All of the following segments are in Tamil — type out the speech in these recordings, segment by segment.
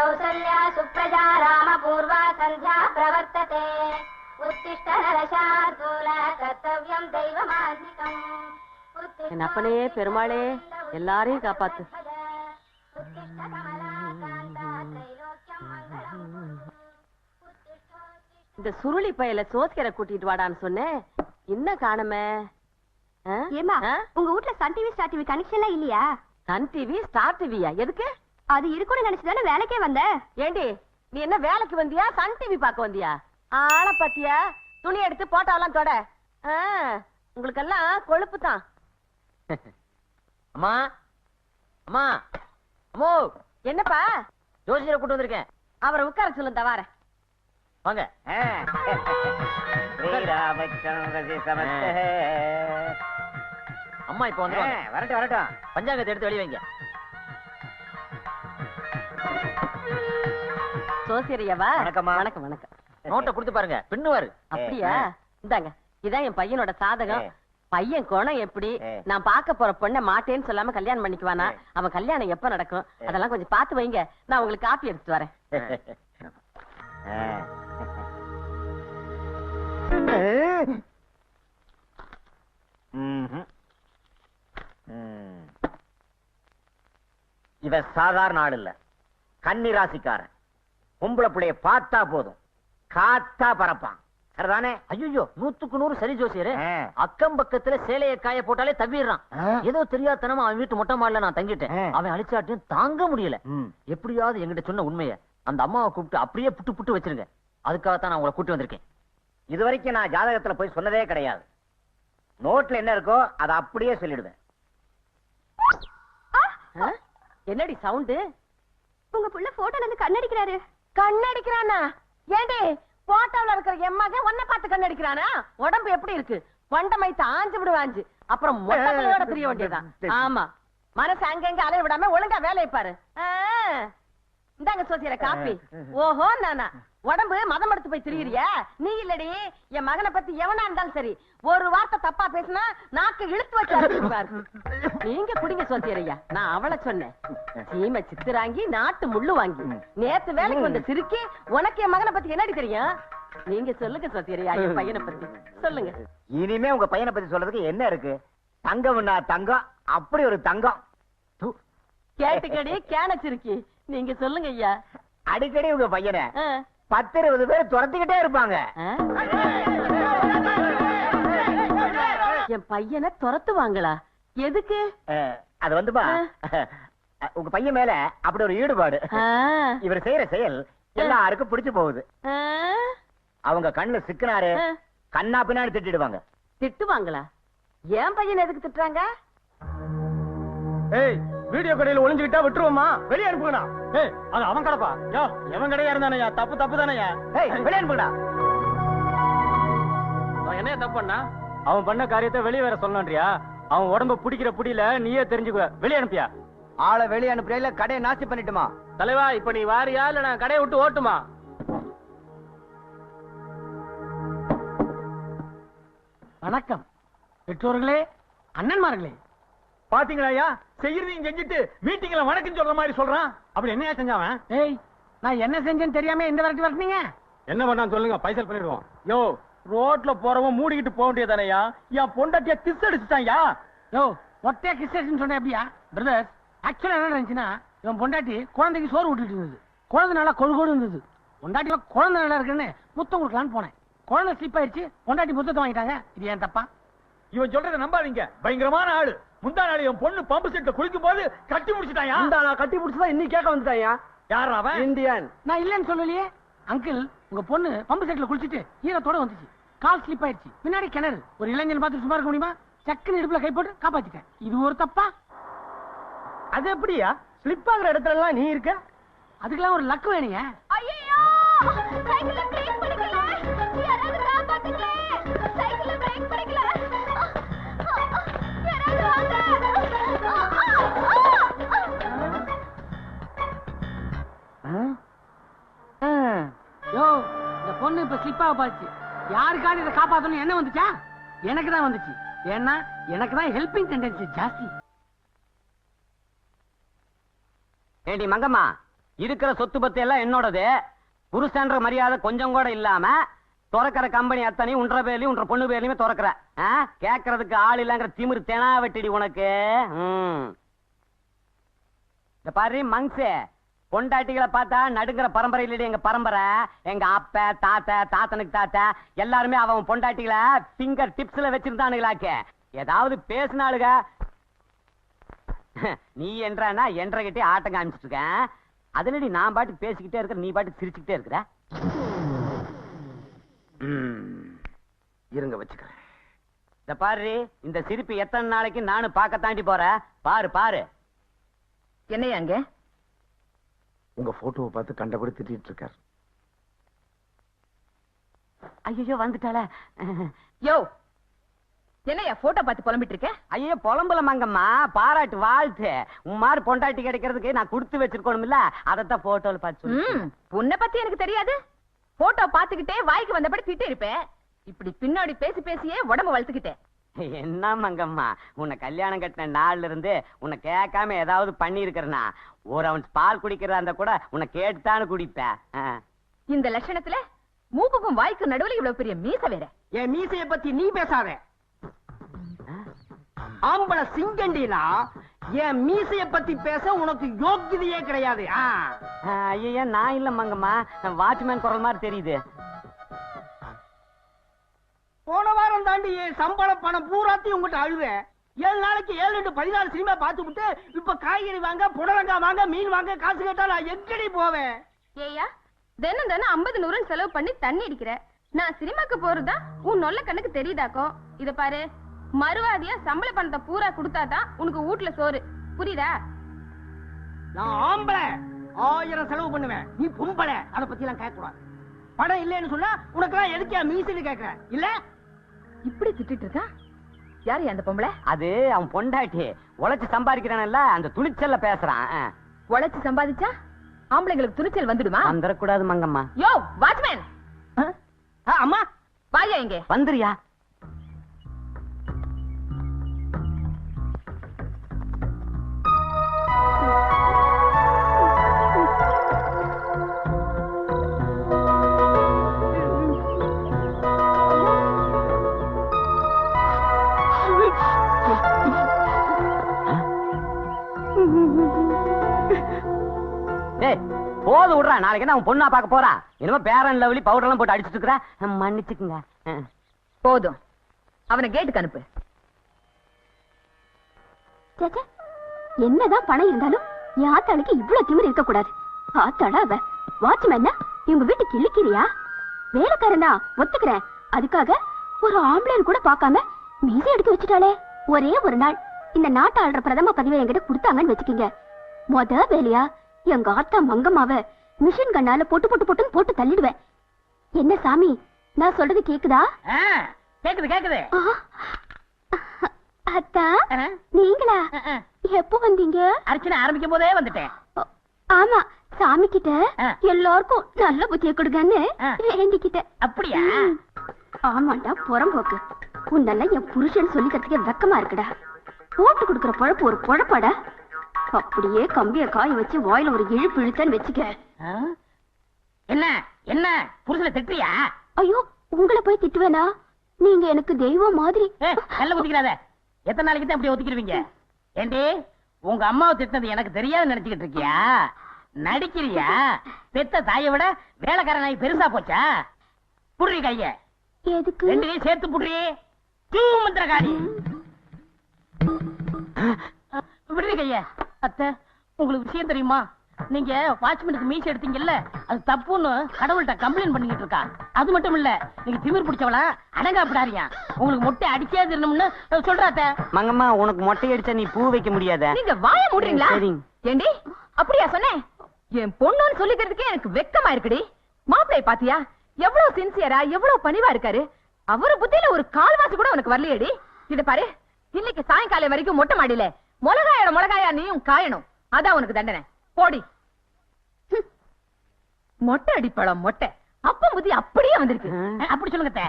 கௌசல்யா சுப்ரஜா ராமபூர்வா சந்தியா பிரவர்த்ததே உத்திஷ்ட நரசார்தூல கர்த்தவ்யம் தெய்வமாத்மிகம். என் அப்பனே பெருமாளே எல்லாரையும் காப்பாத்து. இந்த சுருளி பயல சோத்தியரை கூட்டிட்டு வாடான்னு சொன்னேன், என்ன காணுமே? ஏமா உங்க வீட்ல சன் டிவி ஸ்டார் டிவி கனெக்ஷன்லாம் இல்லையா? சன் டிவி ஸ்டார் டிவியா? எதுக்கு? அது இருக்குன்னு நினைச்சுதானே வேலைக்கே வந்த. ஏண்டி நீ என்ன வேலைக்கு வந்தியா சன் டிவி பார்க்க வந்தியா? ஆள பத்தியா துணி எடுத்து போட்டாலாம் தொட. உங்களுக்கெல்லாம் கொழுப்பு தான். அம்மா அம்மா அம்மோ, என்னப்பா? ஜோசியரை கூட்டு வந்திருக்கேன். அவரை உட்கார சொல்லுங்க, வார வாங்க. அம்மா இப்ப வந்து வரட்டும் வரட்டும். பஞ்சாங்கத்தை எடுத்து வெளியே வைங்க. சோசியரையவா? வணக்கம்மா. வணக்கம் வணக்கம். நோட்டை கொடுத்து பாருங்க, பின்னுவாரு. அப்படியா? இந்தாங்க, இதான் என் பையனோட சாதகம். பையன் குணம் எப்படி? நான் பார்க்க போற பொண்ணை மாட்டேன்னு சொல்லாம கல்யாணம் பண்ணிக்குவானா? அவன் கல்யாணம் எப்ப நடக்கும் அதெல்லாம் கொஞ்சம் பார்த்து வைங்க. நான் உங்களுக்கு காப்பி எடுத்துட்டு வரேன். இவன் சாதாரண ஆள் இல்ல, கன்னி ராசிக்காரன். பொம்பளை பிள்ளைய பார்த்தா போதும் காத்தா பறப்பான். சரிதானே? ஐயோ, 100க்கு 100 சரி ஜோசியரே. அக்கம் பக்கத்துல சேலைய காய போட்டாலே தவிடுறான். ஏதோ தெரியாதனமா அவன் வீட்டு மொட்டை மாடல நான் தங்கிட்டேன். அவன் அழிச்சாட்டையும் தாங்க முடியல. எப்படியாவது என்கிட்ட சொன்ன உண்மையை அந்த அம்மாவை கூப்பிட்டு அப்படியே புட்டு புட்டு வச்சிருங்க. அதுக்காகத்தான் நான் உங்களை கூட்டி வந்திருக்கேன். இது வரைக்கும் நான் ஜாதகத்துல போய் சொன்னதே கிடையாது. நோட்ல என்ன இருக்கோ அதை அப்படியே சொல்லிடுவேன். என்னடி சவுண்டு? உங்க புள்ள போட்டோல இருந்து கண்ணடிக்கிறாரு. கண்ணடிக்கிறானா? ஏண்டி போட்டோல இருக்கிற என் மகன் உன்னை பார்த்து கண்ணடிக்கிறானா? உடம்பு எப்படி இருக்கு? கொண்டமை தாஞ்சு விடுவாஞ்சு அப்புறம் மொட்டங்களோட தெரிய வேண்டியதான். ஆமா, மனசு அங்கங்க அலைய விடாம ஒழுங்கா வேலையை பாரு. இந்தாங்க சோசியர காப்பி. ஓஹோ, நானா உடம்பு மதம் எடுத்து போய் திரியிறியா? நீ இல்லடி, என் மகனை பத்தி எவனா இருந்தாலும் சரி ஒரு வார்த்தை தப்பா பேசினா நாக்கு இழுத்து வச்சு. நீங்க குடிங்க சோசியரையா, நான் அவளை சொன்னேன். சீமை சித்திராங்கி நாட்டு முள்ளு வாங்கி நேத்து வேலைக்கு வந்து சிரிக்கி உனக்கு என் மகனை பத்தி என்னடி தெரியும்? நீங்க சொல்லுங்க சோசியரையா, என் பையனை பத்தி சொல்லுங்க. இனிமே உங்க பையனை பத்தி சொல்றதுக்கு என்ன இருக்கு? தங்கம்னா தங்கம், அப்படி ஒரு தங்கம். கேட்டுக்கடி கேனச்சிருக்கி. நீங்க சொல்லுங்க ஐயா. அடிக்கடி உங்க பையனை 10-20 பேர் துரத்திக்கிட்டே இருப்பாங்க. என் பையனை துரத்துவாங்களா? எதுக்கு? அது வந்துப்பா, உங்க பையன் மேல அப்படி ஒரு ஈடுபாடு. இவர் செய்யற செயல் எல்லாருக்கும் பிடிச்சு போகுது. அவங்க கண்ணுல சிக்கினாரு கண்ணா பின்னாடி திட்டிடுவாங்க. திட்டுவாங்களா? என் பையன் எதுக்கு திட்டுறாங்க? ஏய், வீடியோ கடையில ஒளிஞ்சுக்கிட்டா விட்டுருவோமா? வெளியே அனுப்புங்கடா. ஏய், அது அவன் கடைப்பா. யோ, எவன் கடையா இருந்தானயா? தப்பு தப்பு தானயா? ஏய், வெளியே அனுப்புங்கடா. அவன் என்ன தப்பு பண்ணா? அவன் பண்ண காரியத்தை வெளியே வேற சொல்லணும்ன்றியா? அவன் உடம்ப பிடிக்கிற புடியில நீயே தெரிஞ்சுக்குவ. வெளியே அனுப்பியா? ஆளை வெளியே அனுப்புறேன், இல்ல கடையை நாசி பண்ணிட்டுமா? தலைவா, இப்ப நீ வாரியா இல்ல நான் கடையை விட்டு ஓட்டுமா? வணக்கம் பெற்றோர்களே, அண்ணன்மார்களே. பாத்தீங்களா, செய்யறதையும் செஞ்சுட்டு மீட்டிங்ல வணக்கம் சொல்ற மாதிரி சொல்றான். அப்படி என்னையா செஞ்சாவன்? ஏய், நான் என்ன செஞ்சேன்னு தெரியாம இந்த வரட்டி வரட்டீங்க. என்ன பண்ணான்னு சொல்லுங்க, பைசல் பண்ணிடுவோம். யோ, ரோட்ல போறவன் மூடிக்கிட்டு போக வேண்டியதானயா? என் பொண்டாட்டிய கிஸ் அடிச்சுட்டாயா? யோ, ஒட்டையா கிஸ் அடிச்சுன்னு சொன்ன எப்படியா? பிரதர்ஸ், ஆக்சுவலா என்ன நினைச்சுன்னா, இவன் பொண்டாட்டி குழந்தைக்கு சோறு விட்டுட்டு இருந்தது. குழந்தை நல்லா கொழு இருந்தது. பொண்டாட்டி குழந்தை நல்லா இருக்குன்னு முத்தம் கொடுக்கலான்னு போனேன். குழந்தை ஸ்லிப் ஆயிடுச்சு, பொண்டாட்டி முத்தத்தை வாங்கிட்டாங்க. இது ஏன் தப்பா? இவன் சொல்றதை நம்பாதீங்க, பயங்கரமான ஆளு. முந்தா நாள் என் பொண்ணு பம்பு செட்ல குளிக்கும் போது கட்டி முடிச்சுட்டாயா? கட்டி முடிச்சுதான் இன்னைக்கு கேட்க வந்துட்டாயா? யார் அவன்? இந்தியன். நான் இல்லன்னு சொல்லலையே அங்கிள். உங்க பொண்ணு பம்பு செட்ல குளிச்சுட்டு ஈரத்தோட வந்துச்சு. கால் ஸ்லிப் ஆயிடுச்சு, பின்னாடி கிணறு. ஒரு இளைஞன் பார்த்து சும்மா இருக்க முடியுமா? சக்குன்னு இடுப்புல கை போட்டு காப்பாத்திட்டேன். இது ஒரு தப்பா? அது எப்படியா? ஸ்லிப் ஆகுற இடத்துல எல்லாம் நீ இருக்க? அதுக்கெல்லாம் ஒரு லக்கு வேணுங்க. ஐயோ, சைக்கிள்ல பிரேக் பிடிக்கல. யாராவது காப்பாத்துங்க. சைக்கிள்ல பிரேக் பிடிக்கல. யாராவது வாங்க. யோ, இந்த பொண்ணு இப்ப ஸ்லிப்பாக பாச்சு. யாருக்காவது இதை காப்பாத்தணும் என்ன வந்துச்சா? எனக்கு தான் வந்துச்சு. ஏன்னா எனக்கு தான் ஹெல்பிங் டெண்டன்சி ஜாஸ்தி. ஏண்டி மங்கம்மா, இருக்கிற சொத்து பத்து எல்லாம் என்னோடது. புருஷன்ற மரியாதை கொஞ்சம் கூட இல்லாம துறக்கிற கம்பெனி அத்தனை உன்ற பேர்லயும் உன்ற பொண்ணு பேர்லயுமே துறக்கிற. கேட்கறதுக்கு ஆள் இல்லங்கிற திமிரு தெனா வெட்டிடி உனக்கு. இந்த பாரு மங்சே, பொண்டாட்டிகளை பார்த்தா நடுங்கிற பரம்பரை இல்லடி எங்க பரம்பரை. எங்க அப்ப தாத்தனுக்கு தாத்தா எல்லாருமே அவன் பொண்டாட்டிகளை பிங்கர் டிப்ஸ்ல வச்சிருந்தானுங்களாக்க. ஏதாவது பேசினாளுக நீ என்றா என்றகிட்டே ஆட்டம் காமிச்சிட்டு இருக்க. அதுலடி நான் பாட்டுக்கு பேசிக்கிட்டே இருக்கிற, நீ பாட்டுக்கு சிரிச்சுக்கிட்டே இருக்கிற. இருங்க வச்சுக்கிறேன். இந்த பாரு, இந்த சிரிப்பு எத்தனை நாளைக்கு நானும் பார்க்க தாண்டி போறேன். பாரு பாரு. என்னையாங்க? உங்க போட்டோவை பார்த்து கண்டபடி திட்டிட்டு இருக்காரு. ஐயோ வந்துட்டால. யோ, என்னையா போட்டோ பார்த்து புலம்பிட்டு இருக்க? ஐயோ புலம்புல மங்கம்மா, பாராட்டு வாழ்த்து. உமாறு பொண்டாட்டி கிடைக்கிறதுக்கு நான் கொடுத்து வச்சிருக்கணும் இல்ல, அதத்தான் போட்டோல பார்த்து. உன்னை பத்தி எனக்கு தெரியாது. போட்டோ பாத்துக்கிட்டே வாய்க்கு வந்தபடி திட்டி இருப்பேன். இப்படி பின்னாடி பேசி பேசியே உடம்பு வளர்த்துக்கிட்டேன். என்ன மங்கம்மா, உன்னை கல்யாணம் கட்டின நாள்ல இருந்து உன்னை கேட்காம ஏதாவது பண்ணி இருக்கிறனா? ஒரு அவன் பால் குடிக்கிறதா இருந்தா கூட உன்னை கேட்டுத்தானு குடிப்பேன். இந்த லட்சணத்துல மூக்குக்கும் வாய்க்கும் நடுவுல இவ்வளவு பெரிய மீச வேற. என் மீசைய பத்தி நீ பேசாத. ஆம்பளை சிங்கண்டினா என் மீசைய பத்தி பேச உனக்கு யோக்கியதையே கிடையாது. ஐயா நான் இல்ல மங்கம்மா, வாட்ச்மேன் குரல் மாதிரி தெரியுது. போன வாரம் தாண்டி சம்பள பணம் பூராத்தையும் உங்ககிட்ட அழுவேன். 7 நாளைக்கு 7-14 சினிமா பார்த்து விட்டு இப்ப காய்கறி வாங்க, புடலங்காய் வாங்க, மீன் வாங்க காசு கேட்டா நான் எங்கடி போவேன்? ஏயா தினம் 50-100 செலவு பண்ணி தண்ணி அடிக்கிற. நான் சினிமாக்கு போறதா உன் நொல்ல கண்ணுக்கு தெரியுதாக்கோ? இத பாரு, மறுவாதியா சம்பள பணத்தை பூரா கொடுத்தாதான் உனக்கு வீட்டுல சோறு, புரியுதா? நான் ஆம்பளை 1000 செலவு பண்ணுவேன். நீ பொம்பளை, அத பத்தி எல்லாம் கேட்க கூடாது. படம் இல்லன்னு சொன்னா உனக்கு எல்லாம் எதுக்கே மீசிட்டு கேக்குற இல்ல? இப்படி திட்டிட்டு இருக்கா? யாரு அந்த பொம்பளை? அது அவன் பொண்டாட்டி. உழைச்சு சம்பாதிக்கிறான்ல, அந்த துணிச்சல்ல பேசுறான். உழைச்சு சம்பாதிச்சா ஆம்பளைங்களுக்கு துணிச்சல் வந்துடுமா? வந்துடக்கூடாது மங்கம்மா. யோ வாட்ச்மேன், அம்மா வாயா இங்க. வந்துறியா? போது விடுறா, நாளைக்கு நான் பொண்ணா பார்க்க போறா. இனிமே பேரன் லவ்லி பவுடர் எல்லாம் போட்டு அடிச்சுட்டு இருக்கிற, மன்னிச்சுக்குங்க. போதும், அவனை கேட்டுக்கு அனுப்பு. என்னதான் பணம் இருந்தாலும் என் ஆத்தாளுக்கு இவ்வளவு திமிரு இருக்க கூடாது. ஆத்தாளா அவ வாட்ச்மேன் இவங்க வீட்டுக்கு இழுக்கிறியா? வேலைக்காரனா ஒத்துக்கிறேன், அதுக்காக ஒரு ஆம்பளைன் கூட பார்க்காம மீசை எடுக்க வச்சுட்டாளே. ஒரே ஒரு நாள் இந்த நாட்டை ஆள்ற பிரதம பதிவை என்கிட்ட கொடுத்தாங்கன்னு வச்சுக்கீங்க, மொத வேலையா எங்க ஆத்தா மங்கம்மாவ மிஷின் கண்ணால போட்டு தள்ளிடுவேன். என்ன சாமி, நான் சொல்றது கேக்குதா? கேக்குது கேக்குது. அத்தா நீங்களா? எப்போ வந்தீங்க? அர்ச்சனை ஆரம்பிக்கும் போதே வந்துட்டேன். ஆமா, சாமி கிட்ட எல்லாருக்கும் நல்ல புத்திய கொடுங்கன்னு வேண்டிக்கிட்டேன். அப்படியா? ஆமாண்டா புறம்போக்கு, உன்னெல்லாம் என் புருஷன் சொல்லிக்கிறதுக்கே வெக்கமா இருக்குடா. போட்டு கொடுக்கற பொழப்பு ஒரு பொழப்பாடா. அப்படியே கம்பிய காய வச்சு வாயில ஒரு இழுப்பு இழுத்தன்னு வச்சுக்க. என்ன என்ன புருஷனை திட்டுறியா? ஐயோ, உங்களை போய் திட்டுவேனா? நீங்க எனக்கு தெய்வம் மாதிரி. நல்ல ஒத்திக்கிறாத. எத்தனை நாளைக்கு தான் அப்படி ஒத்திக்கிடுவீங்க? ஏண்டி, உங்க அம்மாவை திட்டினது எனக்கு தெரியாது நினைச்சுக்கிட்டு இருக்கியா? நடிக்கிறியா? பெத்த தாயை விட வேலைக்கார நாய் பெருசா போச்சா? புடுறி கைய. எதுக்கு? ரெண்டையும் சேர்த்து புடுறி. மந்திரகாரி விடுறி கைய. அத்தை, உங்களுக்கு விஷயம் தெரியுமா? நீங்க வாட்ச்மேனுக்கு மீசை எடுத்தீங்கல்ல, அது தப்புன்னு கடவுள்கிட்ட கம்ப்ளைண்ட் பண்ணிக்கிட்டு இருக்கா. அது மட்டும் இல்ல, நீங்க திமிர் பிடிச்சவளா அடங்காப்படாரியா. உங்களுக்கு மொட்டை அடிச்சே தரணும்னு சொல்றாத்த. மங்கம்மா, உனக்கு மொட்டை அடிச்சா நீ பூ வைக்க முடியாத. நீங்க வாய மூடுறீங்களா? ஏண்டி அப்படியா சொன்னேன்? என் பொண்ணுன்னு சொல்லிக்கிறதுக்கே எனக்கு வெக்கமா இருக்குடி. மாப்பிளைய பாத்தியா? எவ்வளவு சின்சியரா, எவ்வளவு பணிவா இருக்காரு. அவரு புத்தியில ஒரு கால்வாசி கூட உனக்கு வரலையேடி. இத பாரு, இன்னைக்கு சாயங்காலம் வரைக்கும் மொட்டை மாடியில மிளகாயா நீயும் காயணும். அதான் உனக்கு தண்டனை. போடி. மொட்டை அடிப்பழம் மொட்டை. அப்ப புத்தி அப்படியே வந்திருக்கு. அப்படி சொல்லுங்க.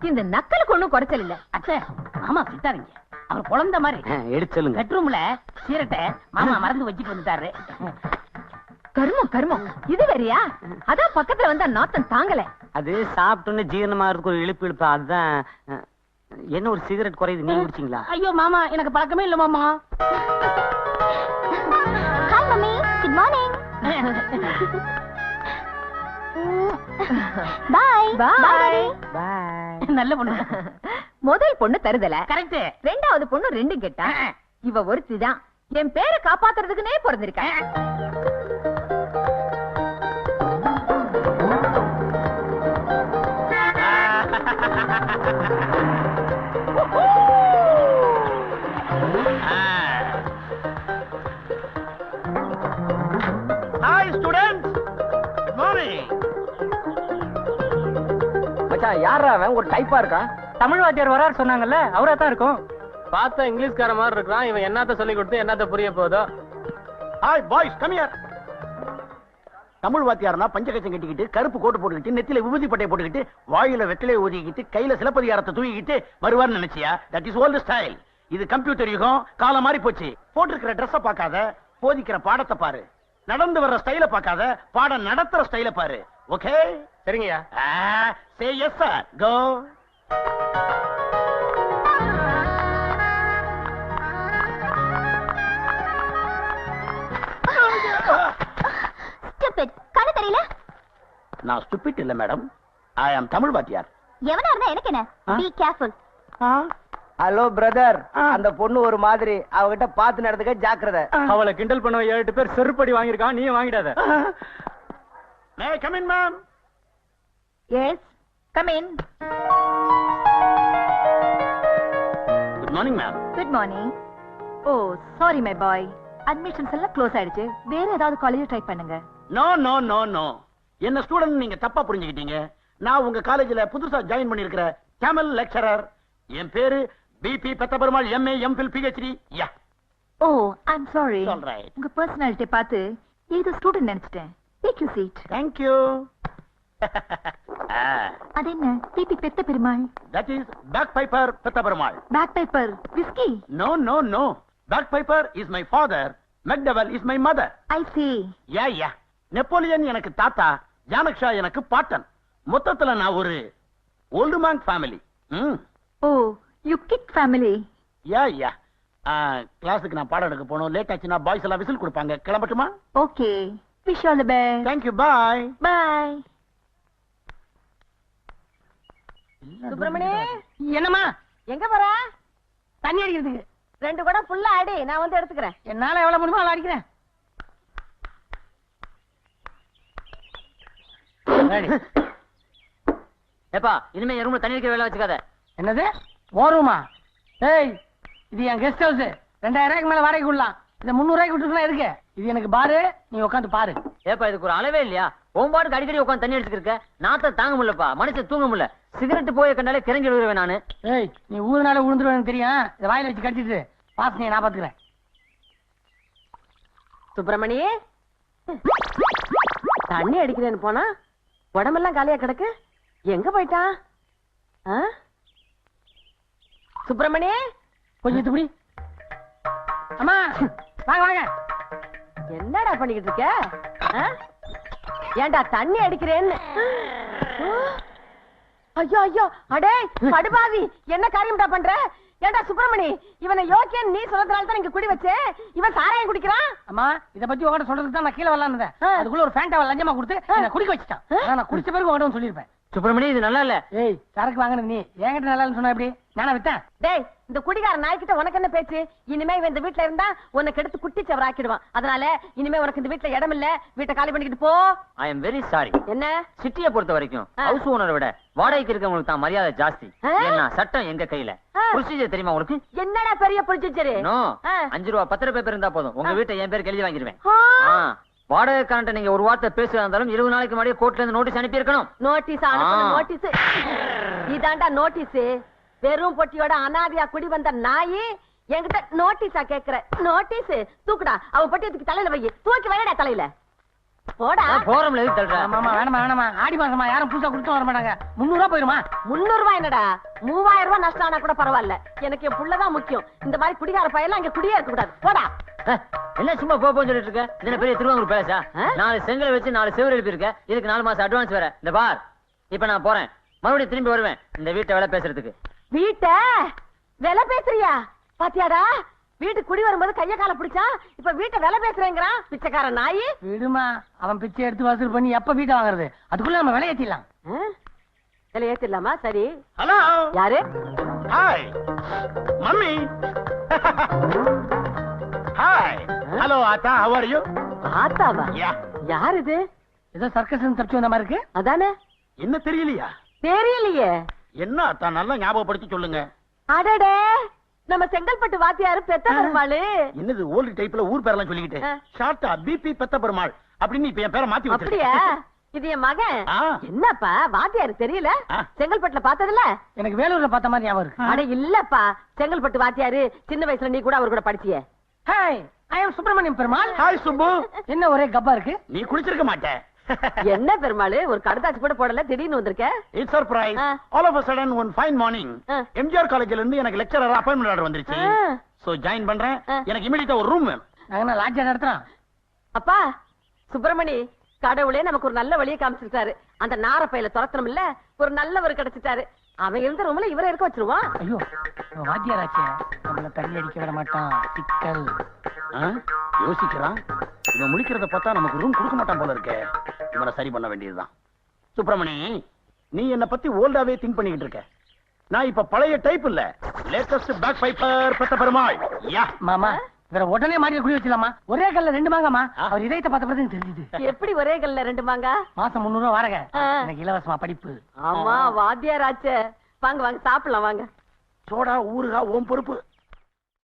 இந்த நக்கலுக்கு ஒண்ணும் குறைச்சல் இல்ல. அத்தை, மாமா திட்டாதீங்க. அவர் குழந்தை மாதிரி. எடுத்து சொல்லுங்க. பெட்ரூம்ல சீரட்டை மாமா மறந்து வச்சுட்டு வந்துட்டாரு. கருமம் கருமம் இது வேறயா? அதான் பக்கத்துல வந்தா நாத்தம் தாங்கல. அது சாப்பிட்டோன்னு ஜீரணமாகிறதுக்கு ஒரு இழுப்பு இழுப்பு. அதுதான். என்ன ஒரு சிகரெட் குறையுது, நீங்க குடிச்சீங்களா? ஐயோ மாமா, எனக்கு பழக்கமே இல்ல மாமா. Hi mummy, good morning. Bye bye. Bye. நல்ல பொண்ணு. முதல் பொண்ணு தருதல, கரெக்ட். ரெண்டாவது பொண்ணு ரெண்டும் கேட்டா. இவ ஒருத்திதான் என் பேரை காப்பாத்துறதுக்குனே பிறந்திருக்க. Hi students, good morning. மச்சான் யாரா அவன்? ஒரு டைப்பா இருக்கான். தமிழ் வாத்தியார் வரார் சொன்னாங்கல்ல, அவரா தான் இருக்கும். பார்த்தா இங்கிலீஷ்கார மாதிரி இருக்கான். இவன் என்னத்த சொல்லி கொடுத்து என்னத்த புரிய போதோ. Hi boys, come here. Tamil வாத்தியார்னா பஞ்சகச்சம் கட்டிக்கிட்டு, கருப்பு கோட்டு போட்டுக்கிட்டு, நெத்தியில விபூதி பட்டையை போட்டுக்கிட்டு, வாயில வெற்றிலையை ஊதிக்கிட்டு, கையில சிலப்பதிகாரத்தை தூக்கிக்கிட்டு வருவார்னு நினைச்சியா? That is volt style. இது கம்ப்யூட்டர் யுகம், காலம் மாறி போச்சு. போட்டிருக்கிற ட்ரெஸ்ஸை பார்க்காத, போதிக்கிற பாடத்தை பாரு. நடந்து வர்ற ஸ்டைல பார்க்காத, பாடம் நடத்துற ஸ்டைல பாரு. ஓகே? சரிங்கய்யா. சே எஸ் சார், கோ. ஸ்டூபிட், கண்ணு தெரியல? நான் ஸ்டூபிட் இல்ல மேடம், ஐ ஆம் தமிழ் வாத்தியார். எவனா இருந்தா எனக்கு என்ன? Be careful. ஹலோ பிரதர், அந்த பொண்ணு ஒரு மாதிரி, அவகிட்ட பார்த்து நடந்துக்க ஜாக்கிரதை. அவளை கிண்டல் பண்ண 7 பேர் செருப்படி வாங்கியிருக்கான், நீயும் வாங்கிடாத. May come in ma'am. Yes, come in. Good morning ma'am. Good morning. Oh sorry my boy, admissions எல்லாம் க்ளோஸ் ஆயிடுச்சு. வேற ஏதாவது காலேஜ் ட்ரை பண்ணுங்க. நோ நோ நோ நோ, என்ன ஸ்டூடண்ட் நீங்க தப்பா புரிஞ்சுக்கிட்டீங்க. நான் உங்க காலேஜ்ல புதுசா ஜாயின் பண்ணிருக்கிற கேமல் லெக்சரர். என் பேரு P P Pethaperumal, MA MPhil PhD. Yeah. Oh I am sorry. All right. உங்க பர்சனாலிட்டி பார்த்து ஏதோ ஸ்டூடண்ட் நினைச்சிட்டேன். Take you seat. Thank you. அது என்ன P P that is Bagpiper Pethaperumal. Bag paper whisky? No no no, Bagpiper is my father, McDowell is my mother. I see. Yeah yeah, Napoleon எனக்கு தாத்தா, ஜானக்ஷா எனக்கு பாட்டன். மொத்தத்துல நான் ஒரு old man family. Oh you kid family. Yeah yeah. கிளாஸுக்கு நான் பாடம் எடுக்க போகணும். லேட் ஆச்சுன்னா பாய்ஸ் எல்லாம் விசில் கொடுப்பாங்க. கிளம்பட்டுமா? Okay, wish all the best. Thank you, bye. Bye. Subramani, என்னம்மா? எங்க போற? தண்ணி அடிக்கிறதுக்கு. 2 குடம் ஃபுல்லா அடி, நான் வந்து எடுத்துக்கிறேன். என்னால எவ்வளவு முடியுமோ அவ்வளவு அடிக்கிறேன். ஏப்பா, இனிமே என் ரூம்ல தண்ணி அடிக்கிற வேலை வச்சுக்காத. என்னது ஓரமா? ஏய், இது என் கெஸ்ட் ஹவுஸ். 2000 ரூபாய்க்கு மேல வாடகை விடலாம். இதை 300 ரூபாய்க்கு விட்டுருக்கலாம். இருக்கு, இது எனக்கு பாரு, நீ உட்காந்து பாரு. ஏப்பா, இதுக்கு ஒரு அளவே இல்லையா? ஒம்பாட்டுக்கு அடிக்கடி உட்காந்து தண்ணி அடிச்சுட்டு இருக்க. நாத்த தாங்க முடியலப்பா, மனுஷன் தூங்க முடியல. சிகரெட் போய் கண்டாலே கிறங்கி விழுவேன் நானு. ஏய், நீ ஊதுனால விழுந்துருவேன் தெரியும். இதை வாயில வச்சு கடிச்சிட்டு வாசனையை நான் பாத்துக்கிறேன். சுப்பிரமணி, தண்ணி அடிக்கிறேன்னு போனா உடம்பெல்லாம் காலியா கிடக்கு. எங்க போயிட்டான்? சுப்பிரமணி, கொஞ்சம் துப்படி. அம்மா வாங்க வாங்க. என்னடா பண்ணிக்கிட்டு இருக்க? ஏண்டா தண்ணி அடிக்கிறேன்னு? ஐயோ ஐயோ, அடே படுபாவி, என்ன காரியம்டா பண்ற? ஏண்டா சுப்பிரமணி, இவனை யோக்கியன் நீ சொல்றதுனால தான் இங்க குடி வச்சே. இவன் சாராயம் குடிக்கிறான். அம்மா, இத பத்தி உங்ககிட்ட சொல்றதுக்கு தான் நான் கீழே வரலான்னு. அதுக்குள்ள ஒரு ஃபேண்டாவை லஞ்சமா கொடுத்து என்ன குடிக்க வச்சுட்டான். நான் குடிச்ச பிறகு உங்ககிட்ட சொல்லிருப்பேன். சுப்பிரமணி, இது நல்லா இல்ல. ஏய், சரக்கு வாங்கின நீ என்கிட்ட நல்லா சொன்ன எப்படி? நானா வித்தேன்? டேய், இந்த குடிகார நாய்கிட்ட உனக்கு என்ன பேச்சு? இனிமே இவன் இந்த வீட்ல இருந்தா உனக்கு எடுத்து குட்டி சவராக்கிடுவான். அதனால இனிமே உனக்கு இந்த வீட்ல இடம் இல்ல. வீட்டை காலி பண்ணிக்கிட்டு போ. I am very sorry. என்ன? சிட்டியை பொறுத்த வரைக்கும் ஹவுஸ் ஓனரை விட வாடகைக்கு இருக்கவங்களுக்கு தான் மரியாதை ஜாஸ்தி. ஏன்னா சட்டம் எங்க கையில. ப்ரொசீஜர் தெரியுமா உங்களுக்கு? என்னடா பெரிய புரிஞ்சுச்சரு? நோ, 5 ரூபா 10 பேப்பர் இருந்தா போதும், உங்க வீட்டை என் பேருக்கு எழுதி வாங்கிடுவேன். வாடகைக்காரன்ட்ட நீங்க ஒரு வார்த்தை பேசுறதா இருந்தாலும் 20 நாளைக்கு முன்னாடியே கோர்ட்ல இருந்து நோட்டீஸ் அனுப்பி இருக்கணும். நோட்டீஸ் அனுப்பணும். நோட்டீஸ் இதாண்டா நோட்டீஸ். வெறும் பொட்டியோட அனாதையா குடி வந்த நாயி என்கிட்ட நோட்டீஸா கேக்குற? நோட்டீஸ் தூக்குடா. அவ பொட்டி தூக்கி தலையில வை. தூக்கி வைடா தலையில. போடா. போறோம்ல எதுக்கு தள்ளுற? ஆமா, வேணாமா வேணாமா. ஆடி மாசமா யாரும் புதுசா கொடுத்து வர மாட்டாங்க. 300 ரூபாய் போயிருமா? 300 ரூபாய் என்னடா, 3000 ரூபாய் நஷ்டம் ஆனா கூட பரவாயில்ல. எனக்கு என் புள்ளதான் முக்கியம். இந்த மாதிரி குடிகார பையெல்லாம் அங்க குடியே இருக்க கூடாது. போடா. என்ன சும்மா போப்போன்னு சொல்லிட்டு இருக்க? இது என்ன பெரிய திருவாங்கூர் பேலஸா? 4 செங்கலை வச்சு 4 செவரு எழுப்பி இருக்க. இதுக்கு 4 மாசம் அட்வான்ஸ் வேற. இந்த பார், இப்ப நான் போறேன், மறுபடியும் திரும்பி வருவேன் இந்த வீட்டை வேலை பேசுறதுக்கு. வீட்டை விலை பேசுறியா? பாத்தியாடா, வீட்டுக்கு குடி வரும்போது கைய கால பிடிச்சா, இப்ப வீட்டை விலை பேசுறேங்கிறான் பிச்சைக்கார நாயி. விடுமா, அவன் பிச்சை எடுத்து வசூல் பண்ணி எப்ப வீட்டை வாங்குறது? அதுக்குள்ள நம்ம விலை ஏத்திடலாம். விலை ஏத்திடலாமா? சரி. ஹலோ. யாரு? Hi mummy. ஹாய். ஹலோ ஆத்தா, how are you? ஆத்தாவா? Yeah. யார் இது? ஏதோ சர்க்கஸ் தப்பிச்சு வந்த மாதிரி இருக்கு. அதானே. என்ன தெரியலையா? தெரியலையே. என்ன ஆத்தா, நல்லா ஞாபகப்படுத்தி சொல்லுங்க. அடடே, நம்ம செங்கல்பட்டு வாத்தியாரு பெத்த பெருமாளு. என்னது ஓல்டு டைப்ல ஊர் பேரெல்லாம் சொல்லிக்கிட்டு? ஷார்ட்டா பிபி பெத்த பெருமாள் அப்படின்னு இப்ப என் பேரை மாத்தி அப்படியா? வச்சிருக்கேன். இது என் மகன். ஆ. என்னப்பா வாத்தியாரு தெரியல? செங்கல்பட்டுல பார்த்ததில்ல? எனக்கு வேலூர்ல பார்த்த மாதிரி ஞாபகம் இருக்கு. அட இல்லப்பா, செங்கல்பட்டு வாத்தியாரு சின்ன வயசுல நீ கூட அவர் கூட படிச்சியே. ஹாய், ஐ அம் சுப்பிரமணியம் பெருமாள். ஹாய் சுப்பு. என்ன ஒரே கப்பா இருக்கு? நீ குளிச்சிருக்க மாட்டே. என்ன பெருமாளு, ஒரு கடுதாச்சு கூட போடல, திடீர்னு வந்திருக்க? It's surprise. All of a sudden one fine morning MGR காலேஜ்ல இருந்து எனக்கு லெக்சரர் அப்பாயின்ட்மென்ட் ஆர்டர் வந்துருச்சு. சோ ஜாயின் பண்றேன். எனக்கு இமிடியேட்டா ஒரு ரூம் வேணும். நாங்க லாட்ஜ் நடத்துறோம். அப்பா சுப்பிரமணி, கடவுளே நமக்கு ஒரு நல்ல வழியை காமிச்சிருக்காரு. அந்த நாரப்பையில துரத்தணும் இல்ல, ஒரு நல்லவர் கிடைச்சிட்டாரு. அவன் இருந்த ரூம்ல இவரை இருக்க வச்சிருவான். ஐயோ, வாத்தியாராச்சே, நம்மள தண்ணி அடிக்க விட மாட்டான். சிக்கல். யோசிக்கிறான். இவன் முடிக்கிறத பார்த்தா நமக்கு ரூம் கொடுக்க மாட்டான் போல இருக்கே. இவனை சரி பண்ண வேண்டியதுதான். சுப்பிரமணி, நீ என்ன பத்தி ஓல்டாவே திங்க் பண்ணிக்கிட்டு இருக்க. நான் இப்ப பழைய டைப் இல்ல, லேட்டஸ்ட் பேக் பைப்பர் பெத்த பெருமாள். யா மாமா, வேற உடனே மாடி குடி வச்சலாமா? ஒரே கல்ல 2 மாங்கம்மா. அவர் இதயத்தை பார்த்த பிறகு தெரியுது. எப்படி ஒரே கல்ல 2 மாங்கா? மாசம் 300 ரூபாய் வாடகை, எனக்கு இலவசமா படிப்பு. ஆமா, வாத்தியாராச்சே. வாங்க வாங்க சாப்பிடலாம் வாங்க. சோடா ஊறுகா ஓம் பொறுப்பு.